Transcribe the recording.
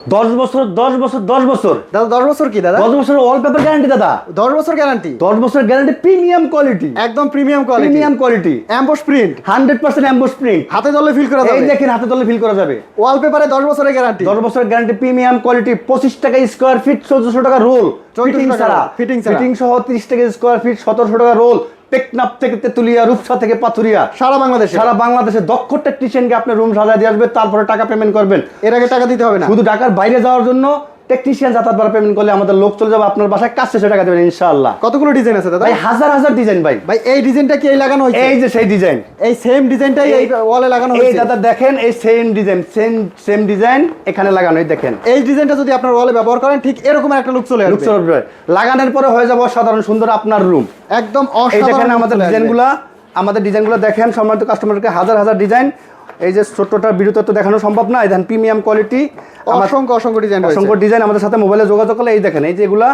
10 বছর 10 বছর 10 বছর দাদা 10 বছর কি দাদা? 10 বছর ওয়ালপেপার গ্যারান্টি দাদা। 10 বছর গ্যারান্টি? 10 বছর গ্যারান্টি, প্রিমিয়াম কোয়ালিটি, একদম premium quality, premium quality, emboss print, 100% emboss print. হাতে ধরলে ফিল করা এই যাবে। দেখেন, হাতে ধরলে ফিল করা যাবে। ওয়ালপেপারে 10 বছরের গ্যারান্টি, 10 বছরের গ্যারান্টি, প্রিমিয়াম কোয়ালিটি, 25 টাকা স্কয়ার ফিট, 1400 টাকা রোল, 1400 ফিটিং টাকা ছাড়া, roll, fitting ছাড়া। ফিটিং সহ 30 টাকা স্কয়ার ফিট, 1700 টাকা রোল। টেকনাফ থেকে তেতুলিয়া, রূপসা থেকে পাথুরিয়া, সারা বাংলাদেশে, সারা বাংলাদেশে দক্ষ টেকনিশিয়ানকে আপনি রুম সাজায় দিয়ে আসবে, তারপরে টাকা পেমেন্ট করবেন। এর আগে টাকা দিতে হবে না। শুধু ঢাকার বাইরে যাওয়ার জন্য টেকনিশিয়ান যাতায়াত ভাড়া পেমেন্ট করলে আমাদের লোক চলে যাবে আপনার বাসায়, কাজ শেষে টাকা দেবেন ইনশাআল্লাহ। কতগুলো ডিজাইন আছে দাদা? ভাই হাজার হাজার ডিজাইন ভাই। ভাই এই ডিজাইনটা কি এই লাগানো হয়েছে? এই যে সেই ডিজাইন, এই সেম ডিজাইনটাই এই ওয়ালে লাগানো এই হয়েছে? দাদা দেখেন, এই সেম ডিজাইন, সেম ডিজাইন এখানে লাগানো, এই দেখেন। এই ডিজাইনটা যদি আপনার ওয়ালে ব্যবহার করেন ঠিক এরকম একটা লুক চলে আসবে। লাগানোর পরে হয়ে যাবে অসাধারণ সুন্দর আপনার রুম। একদম এই দেখেন অসাধারণ আমাদের ডিজাইনগুলো, আমাদের ডিজাইনগুলো দেখেন। সম্মানিত কাস্টমারকে হাজার হাজার ডিজাইন, এই যে ছোট্টটা ভিডিওতে তো দেখানো সম্ভব না। এই দেখেন প্রিমিয়াম কোয়ালিটি, অসংখ্য ডিজাইন, অসংখ্য ডিজাইন। আমাদের সাথে মোবাইলে যোগাযোগ করলে এই দেখেন, এই যে এগুলা